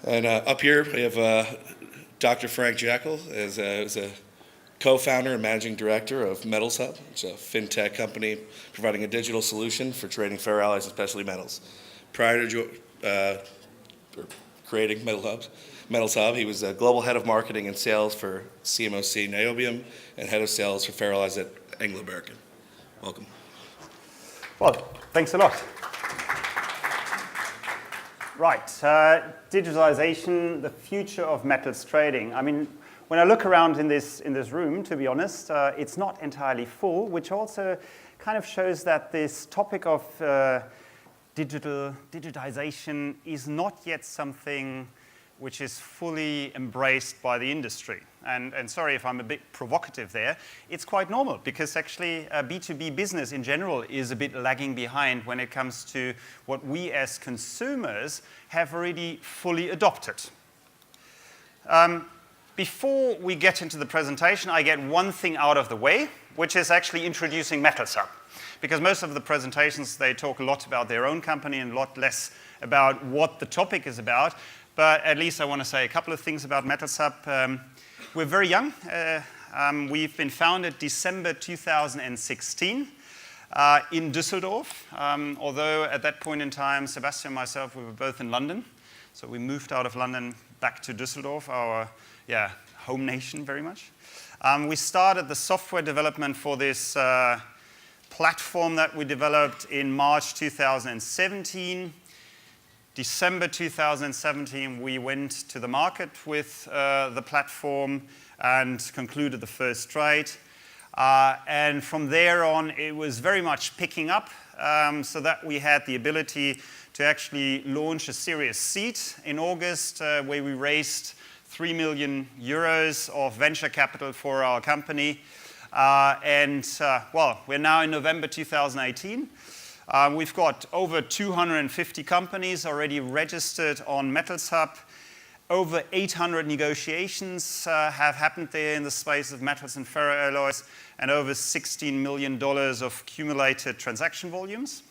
And up here we have Dr. Frank Jackel as a co-founder and managing director of Metalshub. It's a fintech company providing a digital solution for trading ferroalloys and specialty metals. Prior to creating Metalshub, he was a global head of marketing and sales for CMOC Niobium and head of sales for Ferroalloys at Anglo American. Welcome. Well, thanks a lot. Right, digitalization, the future of metals trading. I mean, when I look around in this room, to be honest, it's not entirely full, which also kind of shows that this topic of digitization is not yet something which is fully embraced by the industry. And sorry if I'm a bit provocative there, it's quite normal because actually B2B business in general is a bit lagging behind when it comes to what we as consumers have already fully adopted. Before we get into the presentation, I get one thing out of the way, which is actually introducing Metalshub. Because most of the presentations, they talk a lot about their own company and a lot less about what the topic is about. But at least I want to say a couple of things about Metalshub. We're very young. We've been founded December 2016 in Düsseldorf. Although at that point in time, Sebastian and myself, we were both in London. So we moved out of London back to Düsseldorf, our home nation very much. We started the software development for this platform that we developed in March 2017. December 2017, we went to the market with the platform and concluded the first trade. And from there on, it was very much picking up so that we had the ability to actually launch a Series Seed in August where we raised 3 million euros of venture capital for our company. Well, we're now in November 2018. We've got over 250 companies already registered on Metalshub. Over 800 negotiations have happened there in the space of metals and ferroalloys, and over $16 million of cumulated transaction volumes.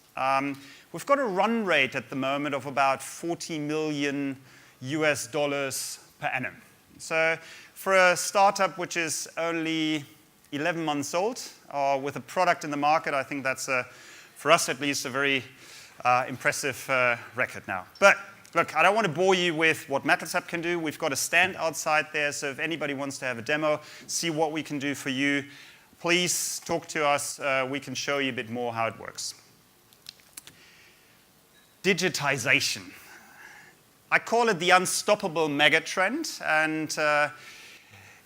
We've got a run rate at the moment of about $40 million per annum. So for a startup which is only 11 months old, with a product in the market, I think that's for us at least, a very impressive record now. But look, I don't want to bore you with what Metalshub can do. We've got a stand outside there, so if anybody wants to have a demo, see what we can do for you, please talk to us. We can show you a bit more how it works. Digitization. I call it the unstoppable megatrend, and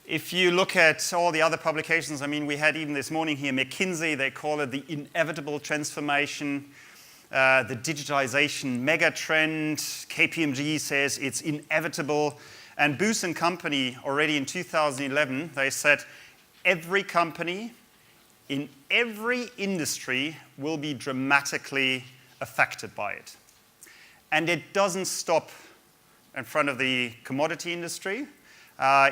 if you look at all the other publications, I mean, we had even this morning here McKinsey, they call it the inevitable transformation, the digitization megatrend. KPMG says it's inevitable. And Booz & Company, already in 2011, they said every company in every industry will be dramatically affected by it. And it doesn't stop in front of the commodity industry.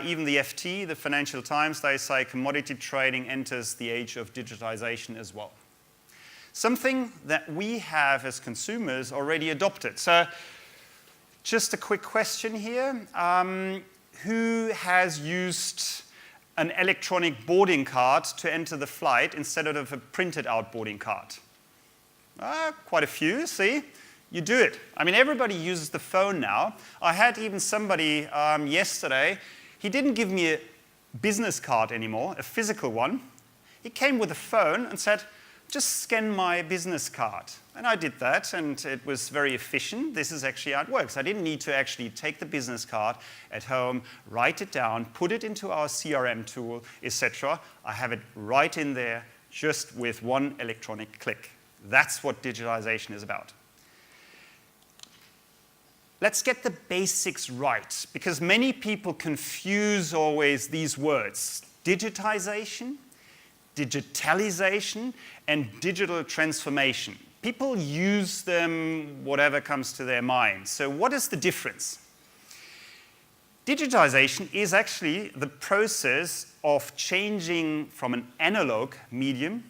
Even the FT, the Financial Times, they say commodity trading enters the age of digitization as well. Something that we have as consumers already adopted. So just a quick question here. Who has used an electronic boarding card to enter the flight instead of a printed out boarding card? Quite a few, see? You do it. I mean, everybody uses the phone now. I had even somebody yesterday, he didn't give me a business card anymore, a physical one. He came with a phone and said, just scan my business card. And I did that, and it was very efficient. This is actually how it works. I didn't need to actually take the business card at home, write it down, put it into our CRM tool, etc. I have it right in there, just with one electronic click. That's what digitalization is about. Let's get the basics right, because many people confuse always these words. Digitization, digitalization, and digital transformation. People use them whatever comes to their mind. So what is the difference? Digitization is actually the process of changing from an analog medium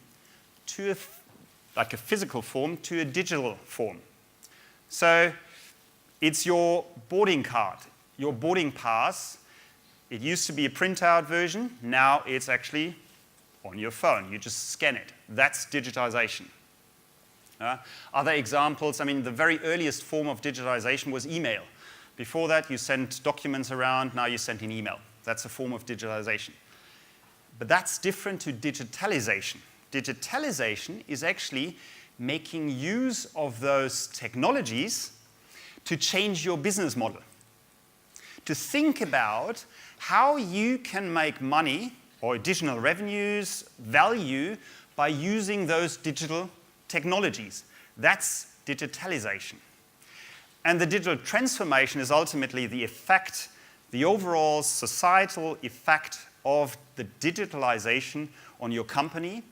to like a physical form to a digital form. So it's your boarding card. your boarding pass, it used to be a printout version. Now it's actually on your phone. You just scan it. That's digitization. Other examples, I mean, the very earliest form of digitization was email. Before that, you sent documents around. Now you send an email. That's a form of digitalization. But that's different to digitalization. Digitalization is actually making use of those technologies to change your business model. To think about how you can make money or additional revenues, value, by using those digital technologies. That's digitalization. And the digital transformation is ultimately the effect, the overall societal effect of the digitalization on your company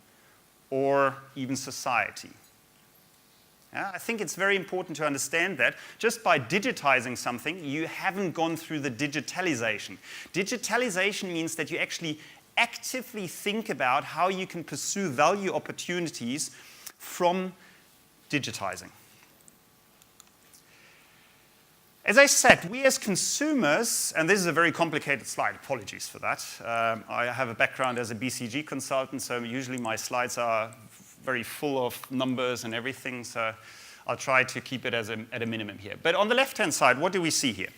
or even society. Yeah, I think it's very important to understand that just by digitizing something, you haven't gone through the digitalization. Digitalization means that you actually actively think about how you can pursue value opportunities from digitizing. As I said, we as consumers, and this is a very complicated slide, apologies for that. I have a background as a BCG consultant, so usually my slides are very full of numbers and everything, so I'll try to keep it at a minimum here. But on the left-hand side, what do we see here?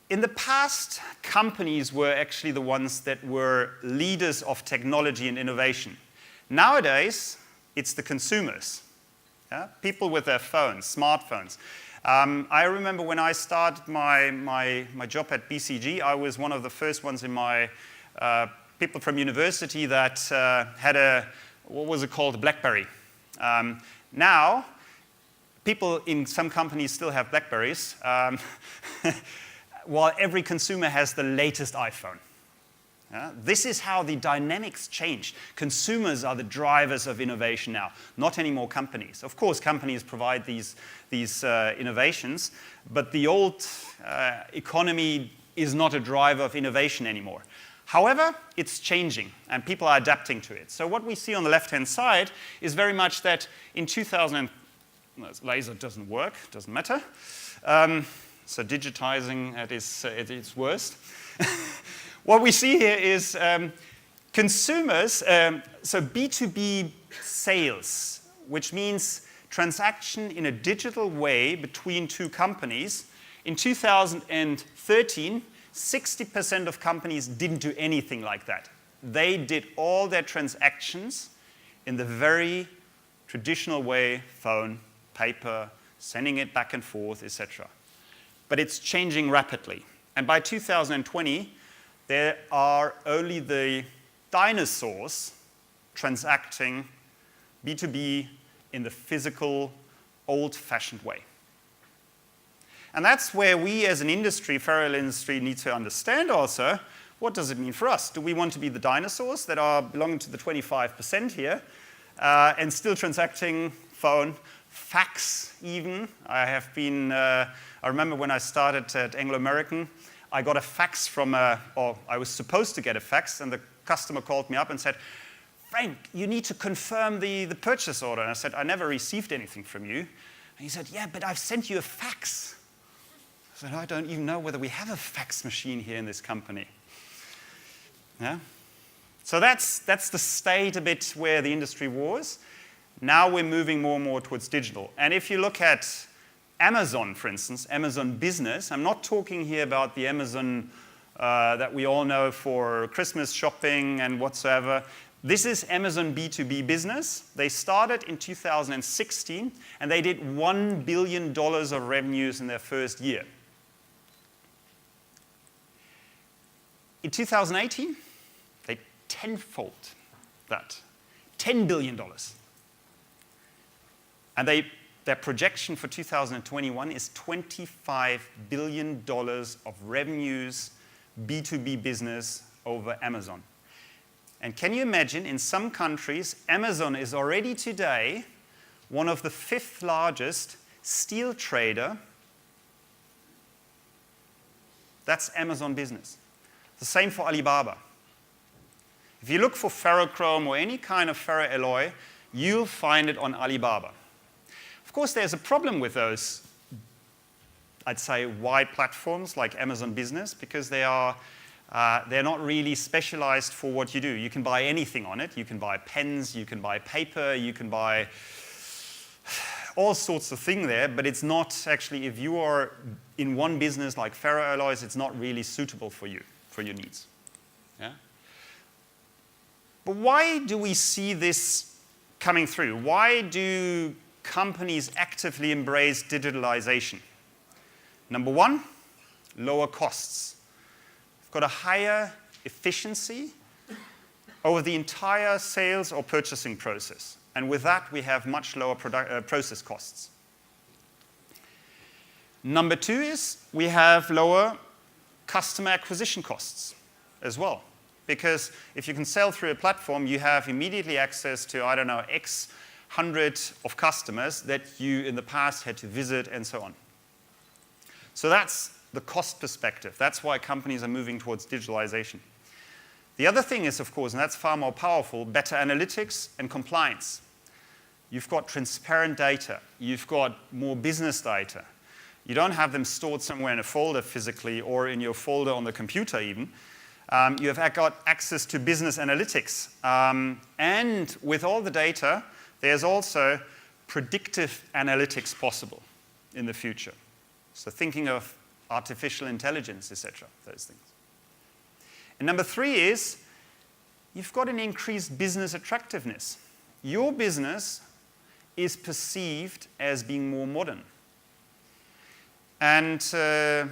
In the past, companies were actually the ones that were leaders of technology and innovation. Nowadays, it's the consumers. Yeah? People with their phones, smartphones. I remember when I started my job at BCG, I was one of the first ones in my people from university that had a, what was it called, a BlackBerry. Now, people in some companies still have BlackBerries, while every consumer has the latest iPhone. This is how the dynamics change. Consumers are the drivers of innovation now, not anymore companies. Of course, companies provide these innovations, but the old economy is not a driver of innovation anymore. However, it's changing, and people are adapting to it. So what we see on the left-hand side is very much that in 2000, laser doesn't work, doesn't matter. So digitizing at its worst. What we see here is consumers, so B2B sales, which means transaction in a digital way between two companies. In 2013, 60% of companies didn't do anything like that. They did all their transactions in the very traditional way, phone, paper, sending it back and forth, etc. But it's changing rapidly. And by 2020, there are only the dinosaurs transacting B2B in the physical, old-fashioned way. And that's where we as an industry, ferroalloy industry, need to understand also, what does it mean for us? Do we want to be the dinosaurs that are belonging to the 25% here and still transacting phone, fax even? I remember when I started at Anglo-American, I got a fax or I was supposed to get a fax, and the customer called me up and said, Frank, you need to confirm the purchase order. And I said, I never received anything from you. And he said, yeah, but I've sent you a fax. I said, I don't even know whether we have a fax machine here in this company. Yeah? So that's the state a bit where the industry was. Now we're moving more and more towards digital. And if you look at Amazon, for instance, Amazon Business, I'm not talking here about the Amazon that we all know for Christmas shopping and whatsoever. This is Amazon B2B Business. They started in 2016, and they did $1 billion of revenues in their first year. In 2018, they tenfold that, $10 billion. And their projection for 2021 is $25 billion of revenues, B2B business over Amazon. And can you imagine, in some countries, Amazon is already today one of the 5th largest steel trader. That's Amazon Business. The same for Alibaba. If you look for ferrochrome or any kind of ferroalloy, you'll find it on Alibaba. Of course, there's a problem with those I'd say, wide platforms like Amazon Business, because they're not really specialized for what you do. You can buy anything on it. You can buy pens, you can buy paper, you can buy all sorts of things there, but it's not actually, if you are in one business like Ferroalloys, it's not really suitable for you, for your needs. Yeah? But why do we see this coming through? Why do companies actively embrace digitalization? Number one, lower costs. We've got a higher efficiency over the entire sales or purchasing process. And with that, we have much lower process costs. Number two is we have lower customer acquisition costs as well. Because if you can sell through a platform, you have immediately access to, I don't know, X hundred of customers that you in the past had to visit and so on. So that's the cost perspective. That's why companies are moving towards digitalization. The other thing is, of course, and that's far more powerful, better analytics and compliance. You've got transparent data. You've got more business data. You don't have them stored somewhere in a folder physically or in your folder on the computer even. You have got access to business analytics. And with all the data, there's also predictive analytics possible in the future. So thinking of artificial intelligence, etc., those things. And number three is you've got an increased business attractiveness. Your business is perceived as being more modern. And the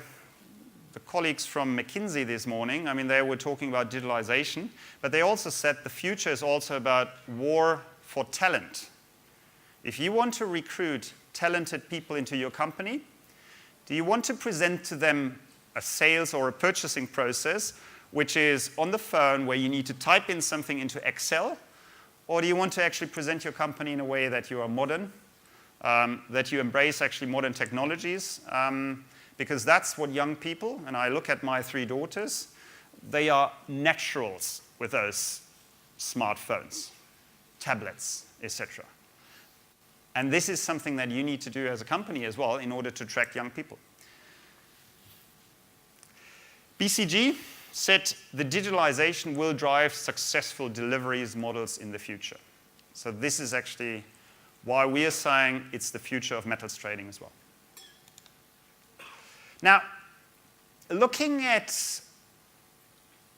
colleagues from McKinsey this morning, I mean, they were talking about digitalization, but they also said the future is also about war for talent. If you want to recruit talented people into your company, do you want to present to them a sales or a purchasing process which is on the phone where you need to type in something into Excel? Or do you want to actually present your company in a way that you are modern, that you embrace actually modern technologies? Because that's what young people, and I look at my three daughters, they are naturals with those smartphones, tablets, etc. And this is something that you need to do as a company as well in order to attract young people. BCG said the digitalization will drive successful deliveries models in the future. So this is actually why we are saying it's the future of metals trading as well. Now, looking at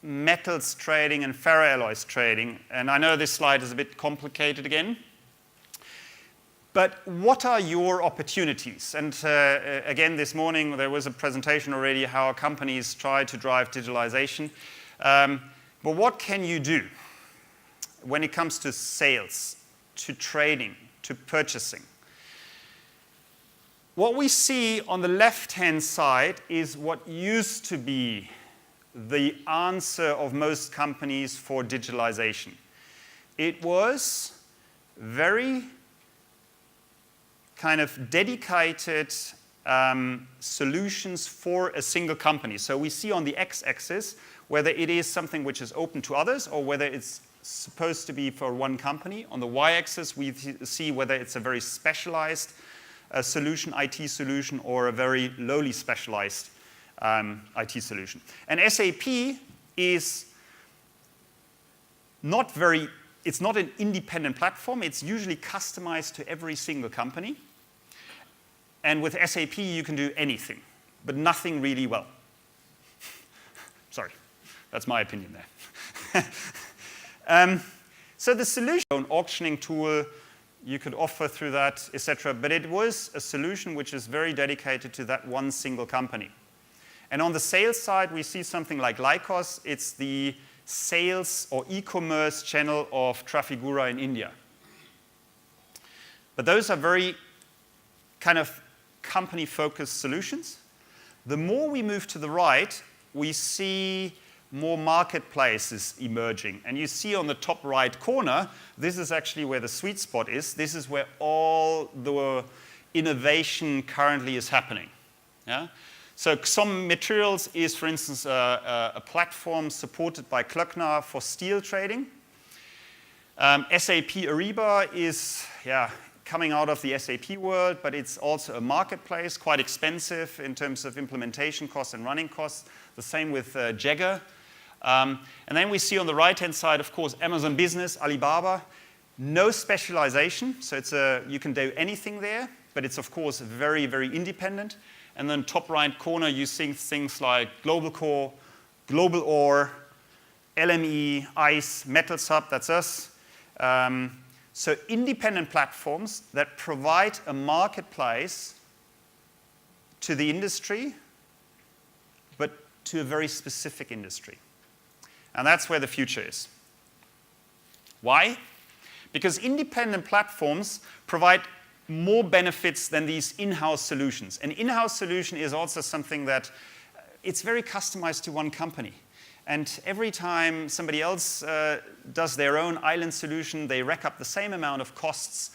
metals trading and ferroalloys trading, and I know this slide is a bit complicated again, but what are your opportunities? And again, this morning there was a presentation already how companies try to drive digitalization. But what can you do when it comes to sales, to trading, to purchasing? What we see on the left-hand side is what used to be the answer of most companies for digitalization. It was very kind of dedicated solutions for a single company. So we see on the x-axis whether it is something which is open to others or whether it's supposed to be for one company. On the y-axis, we see whether it's a very specialized solution, IT solution, or a very lowly specialized IT solution. And SAP is not very, it's not an independent platform. It's usually customized to every single company. And with SAP, you can do anything, but nothing really well. Sorry, that's my opinion there. So the solution, an auctioning tool, you could offer through that, etc. But it was a solution which is very dedicated to that one single company. And on the sales side, we see something like Lycos. It's the sales or e-commerce channel of Trafigura in India. But those are very kind of company-focused solutions. The more we move to the right, we see more marketplaces emerging. And you see on the top right corner, this is actually where the sweet spot is. This is where all the innovation currently is happening. Yeah? So some materials is, for instance, a platform supported by Klöckner for steel trading. SAP Ariba is coming out of the SAP world, but it's also a marketplace, quite expensive in terms of implementation costs and running costs. The same with Jackel. And then we see on the right-hand side, of course, Amazon Business, Alibaba. No specialization, so you can do anything there, but it's, of course, very, very independent. And then top right corner, you see things like Global Core, Global Ore, LME, ICE, Metalshub, that's us. So independent platforms that provide a marketplace to the industry, but to a very specific industry. And that's where the future is. Why? Because independent platforms provide more benefits than these in-house solutions. An in-house solution is also something that it's very customized to one company. And every time somebody else does their own island solution, they rack up the same amount of costs.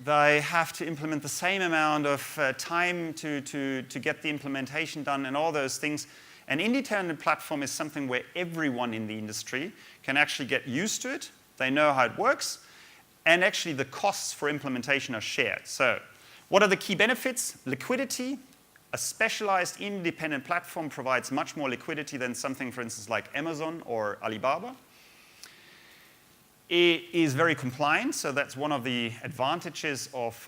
They have to implement the same amount of time to get the implementation done and all those things. An independent platform is something where everyone in the industry can actually get used to it. They know how it works. And actually, the costs for implementation are shared. So what are the key benefits? Liquidity. A specialized independent platform provides much more liquidity than something, for instance, like Amazon or Alibaba. It is very compliant, so that's one of the advantages of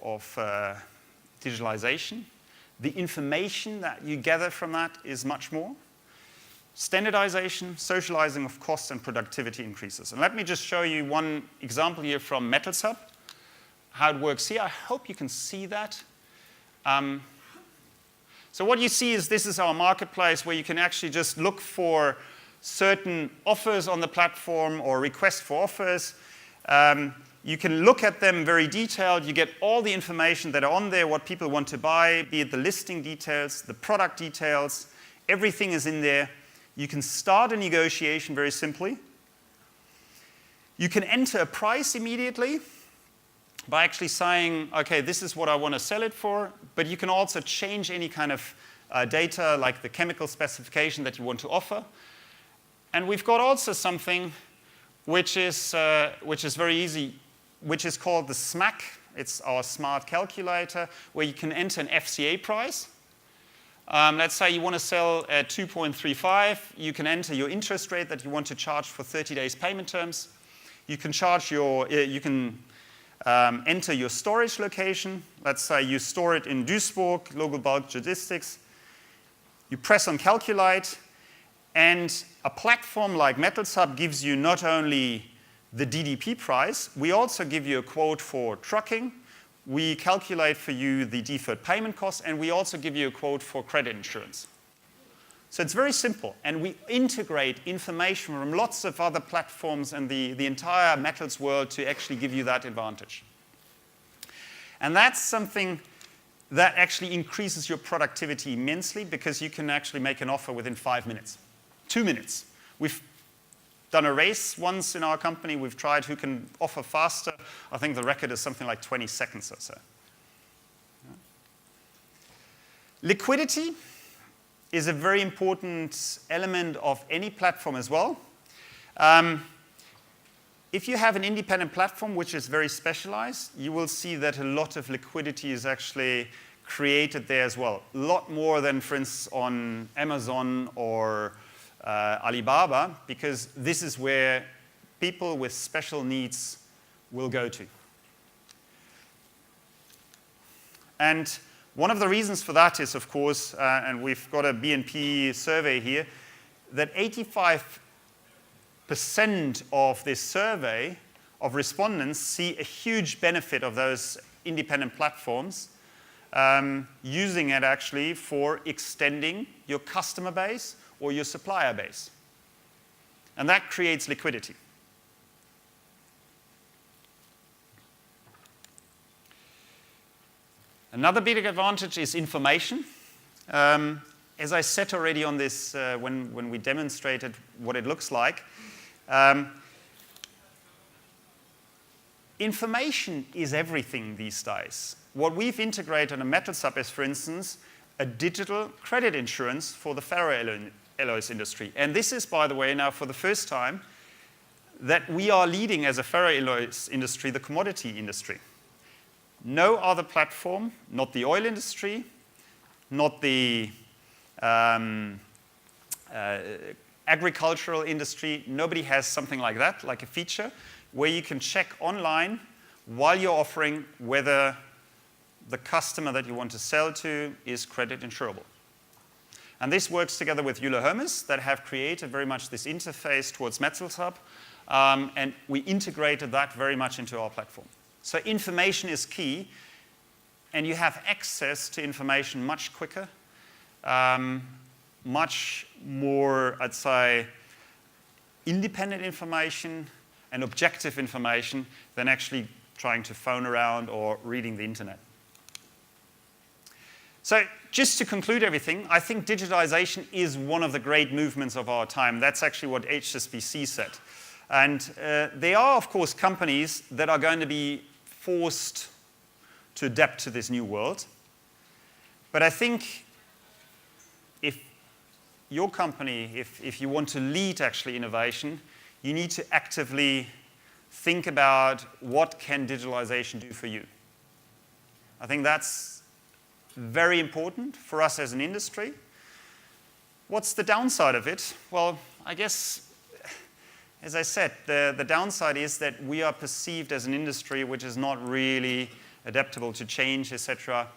digitalization. The information that you gather from that is much more. Standardization, socializing of costs, and productivity increases. And let me just show you one example here from Metalshub, how it works here. I hope you can see that. So what you see is this is our marketplace where you can actually just look for certain offers on the platform or requests for offers. You can look at them very detailed. You get all the information that are on there, what people want to buy, be it the listing details, the product details. Everything is in there. You can start a negotiation very simply. You can enter a price immediately by actually saying, okay, this is what I want to sell it for, but you can also change any kind of data like the chemical specification that you want to offer. And we've got also something which is very easy, which is called the SMAC. It's our smart calculator, where you can enter an FCA price. Let's say you want to sell at 2.35. You can enter your interest rate that you want to charge for 30 days payment terms. You can enter your storage location. Let's say you store it in Duisburg, Global Bulk Logistics. You press on Calculate, and a platform like Metalshub gives you not only the DDP price, we also give you a quote for trucking. We calculate for you the deferred payment costs, and we also give you a quote for credit insurance. So it's very simple, and we integrate information from lots of other platforms and the entire metals world to actually give you that advantage. And that's something that actually increases your productivity immensely, because you can actually make an offer within 5 minutes, 2 minutes. We've done a race once in our company. We've tried who can offer faster. I think the record is something like 20 seconds or so. Liquidity is a very important element of any platform as well. If you have an independent platform which is very specialized, you will see that a lot of liquidity is actually created there as well. A lot more than, for instance, on Amazon or Alibaba, because this is where people with special needs will go to. And one of the reasons for that is, of course, and we've got a BNP survey here, that 85% of this survey of respondents see a huge benefit of those independent platforms, using it actually for extending your customer base or your supplier base. And that creates liquidity. Another big advantage is information. As I said already on this when we demonstrated what it looks like, information is everything these days. What we've integrated on Metalshub is, for instance, a digital credit insurance for the ferroalloys industry. And this is, by the way, now for the first time that we are leading as a ferroalloys industry, the commodity industry. No other platform, not the oil industry, not the agricultural industry, nobody has something like that, like a feature where you can check online while you're offering whether the customer that you want to sell to is credit insurable. And this works together with Euler Hermes that have created very much this interface towards Metalshub, and we integrated that very much into our platform. So information is key, and you have access to information much quicker, much more, I'd say, independent information and objective information than actually trying to phone around or reading the internet. So just to conclude everything, I think digitalization is one of the great movements of our time. That's actually what HSBC said. And there are, of course, companies that are going to be forced to adapt to this new world. But I think if your company, if you want to lead actually innovation, you need to actively think about what can digitalization do for you. I think that's very important for us as an industry. What's the downside of it? Well, I guess, as I said, the downside is that we are perceived as an industry which is not really adaptable to change, etc.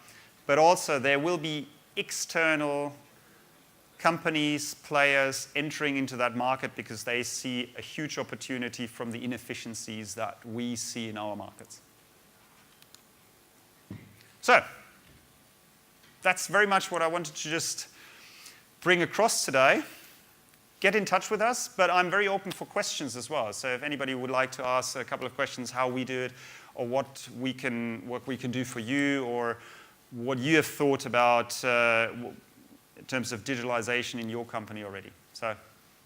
But also there will be external companies, players entering into that market because they see a huge opportunity from the inefficiencies that we see in our markets. So, that's very much what I wanted to just bring across today. Get in touch with us, but I'm very open for questions as well. So if anybody would like to ask a couple of questions, how we do it, or what we can do for you, or what you have thought about in terms of digitalization in your company already. So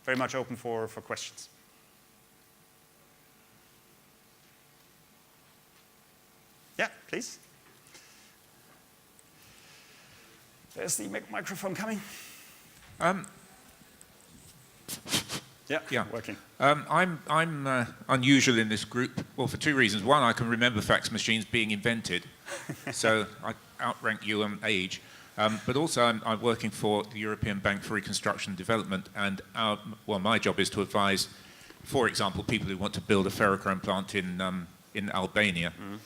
very much open for questions. Yeah, please. There's the microphone coming. Yeah, working. I'm unusual in this group, well, for two reasons. One, I can remember fax machines being invented, so I outrank you on age. But also, I'm working for the European Bank for Reconstruction and Development, and my job is to advise, for example, people who want to build a ferrochrome plant in Albania. Mm.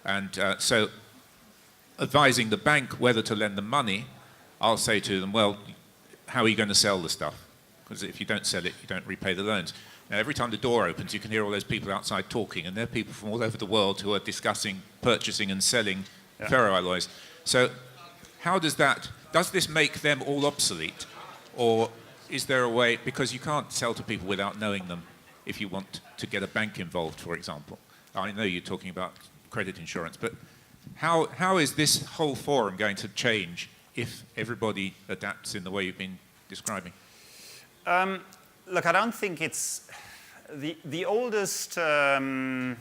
And so advising the bank whether to lend them money, I'll say to them, well, how are you going to sell the stuff? Because if you don't sell it, you don't repay the loans. Now, every time the door opens, you can hear all those people outside talking, and they're people from all over the world who are discussing purchasing and selling ferroalloys. So how does this make them all obsolete? Or is there a way, because you can't sell to people without knowing them if you want to get a bank involved, for example. I know you're talking about credit insurance, but how is this whole forum going to change if everybody adapts in the way you've been describing? Look, I don't think it's the oldest. You're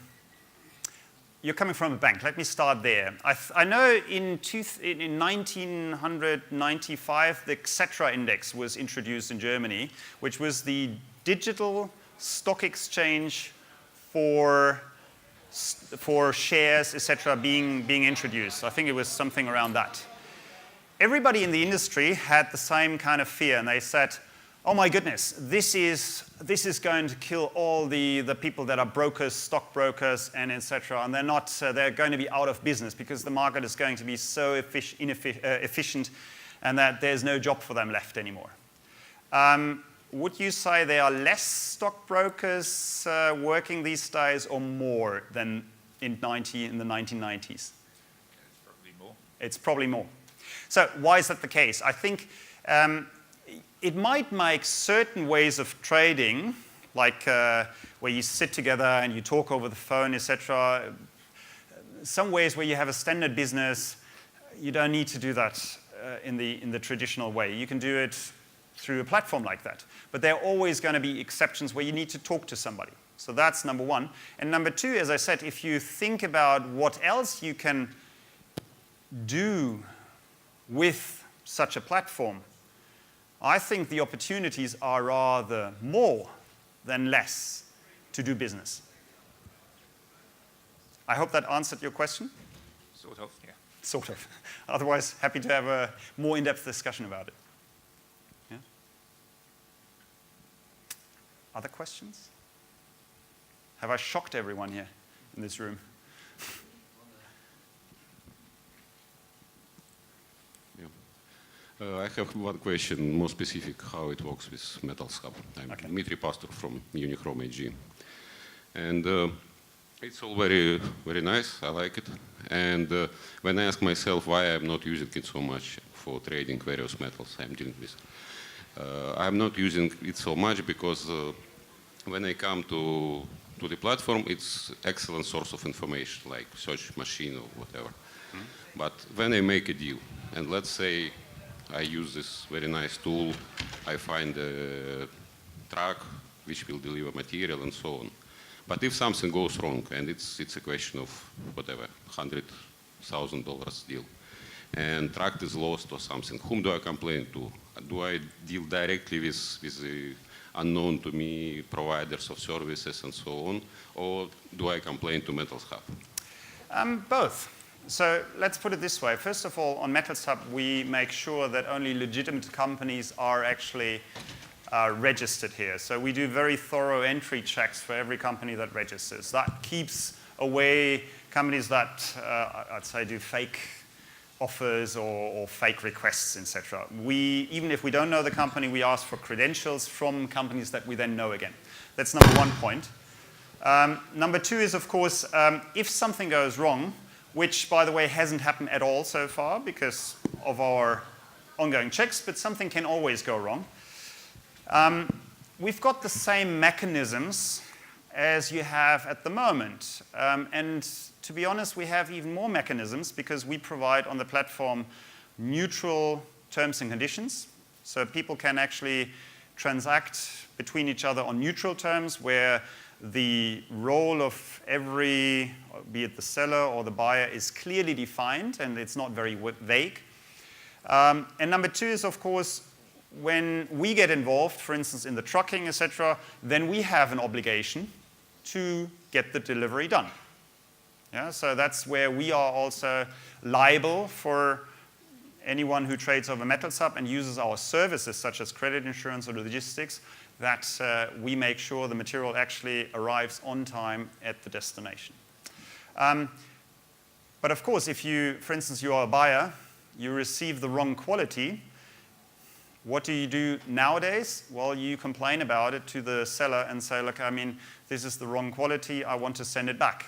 coming from a bank. Let me start there. I know in 1995, the Xetra index was introduced in Germany, which was the digital stock exchange for shares, etc., being introduced. I think it was something around that. Everybody in the industry had the same kind of fear, and they said, oh my goodness, this is going to kill all the people that are brokers, stockbrokers, and etc. And they're going to be out of business because the market is going to be so efficient, and that there's no job for them left anymore. Would you say there are less stockbrokers working these days, or more than in the 1990s? It's probably more. It's probably more. So why is that the case? I think it might make certain ways of trading, like where you sit together and you talk over the phone, etc. Some ways where you have a standard business, you don't need to do that in the traditional way. You can do it through a platform like that. But there are always going to be exceptions where you need to talk to somebody. So that's number one. And number two, as I said, if you think about what else you can do with such a platform, I think the opportunities are rather more than less to do business. I hope that answered your question. Sort of, yeah. Sort of. Otherwise, happy to have a more in-depth discussion about it. Yeah? Other questions? Have I shocked everyone here in this room? I have one question, more specific, how it works with Metalshub. I'm Dmitry Pastor from Unichrome AG. And it's all very, very nice, I like it. And when I ask myself why I'm not using it so much for trading various metals I'm dealing with, I'm not using it so much because when I come to the platform, it's excellent source of information, like search machine or whatever. But when I make a deal, and let's say I use this very nice tool, I find a truck which will deliver material and so on. But if something goes wrong, and it's a question of whatever, $100,000 deal, and truck is lost or something, whom do I complain to? Do I deal directly with the unknown to me providers of services and so on, or do I complain to Metalshub? Both. So let's put it this way. First of all, on Metalshub, we make sure that only legitimate companies are actually registered here. So we do very thorough entry checks for every company that registers. That keeps away companies that, I'd say, do fake offers or fake requests, etc. Even if we don't know the company, we ask for credentials from companies that we then know again. That's number one point. Number two is, of course, if something goes wrong, which, by the way, hasn't happened at all so far because of our ongoing checks, but something can always go wrong. We've got the same mechanisms as you have at the moment. And to be honest, we have even more mechanisms because we provide on the platform neutral terms and conditions. So people can actually transact between each other on neutral terms where the role of every, be it the seller or the buyer, is clearly defined and it's not very vague. And number two is, of course, when we get involved, for instance, in the trucking, etc., then we have an obligation to get the delivery done. Yeah, so that's where we are also liable for anyone who trades over Metalshub and uses our services, such as credit insurance or logistics, that we make sure the material actually arrives on time at the destination. But of course, if you, for instance, you are a buyer, you receive the wrong quality, what do you do nowadays? Well, you complain about it to the seller and say, look, I mean, this is the wrong quality, I want to send it back.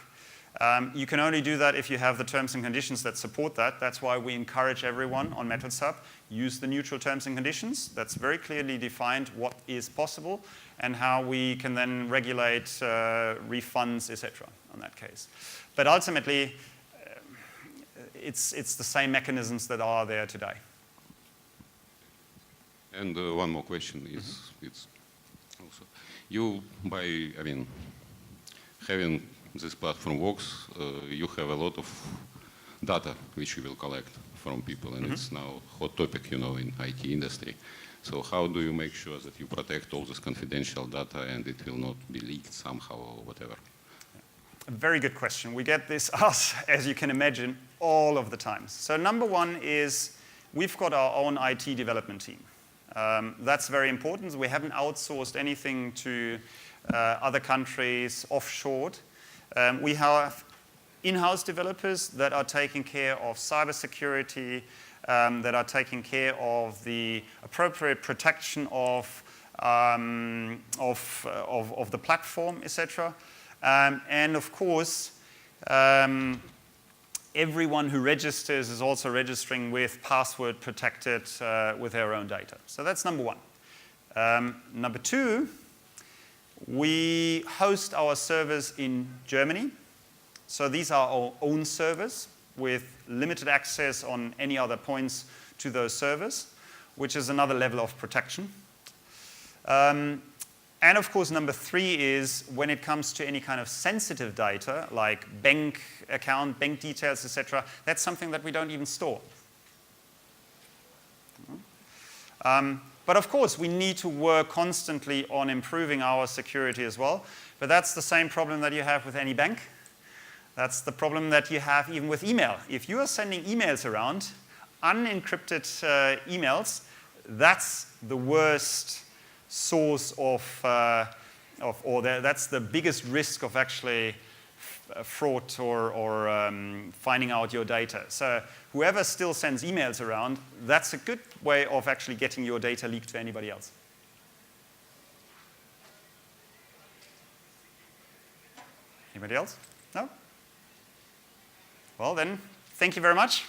You can only do that if you have the terms and conditions that support that. That's why we encourage everyone on Metalshub, use the neutral terms and conditions. That's very clearly defined what is possible and how we can then regulate refunds, etc. on that case. But ultimately, it's the same mechanisms that are there today. And one more question is, it's also, you by, having this platform works, you have a lot of data which you will collect from people, and it's now a hot topic, in IT industry. So how do you make sure that you protect all this confidential data and it will not be leaked somehow or whatever? A very good question. We get this asked, as you can imagine, all of the time. So number one is we've got our own IT development team. That's very important. We haven't outsourced anything to other countries offshored. We have in-house developers that are taking care of cybersecurity, that are taking care of the appropriate protection of the platform, etc. And of course, everyone who registers is also registering with password protected with their own data. So that's number one. Number two, we host our servers in Germany. So these are our own servers with limited access on any other points to those servers, which is another level of protection. And of course, number three is when it comes to any kind of sensitive data, like bank account, bank details, etc., that's something that we don't even store. But of course, we need to work constantly on improving our security as well. But that's the same problem that you have with any bank. That's the problem that you have even with email. If you are sending emails around, unencrypted emails, that's the worst source that's the biggest risk of actually fraud or finding out your data. So whoever still sends emails around, that's a good way of actually getting your data leaked to anybody else. Anybody else? No? Well then, thank you very much.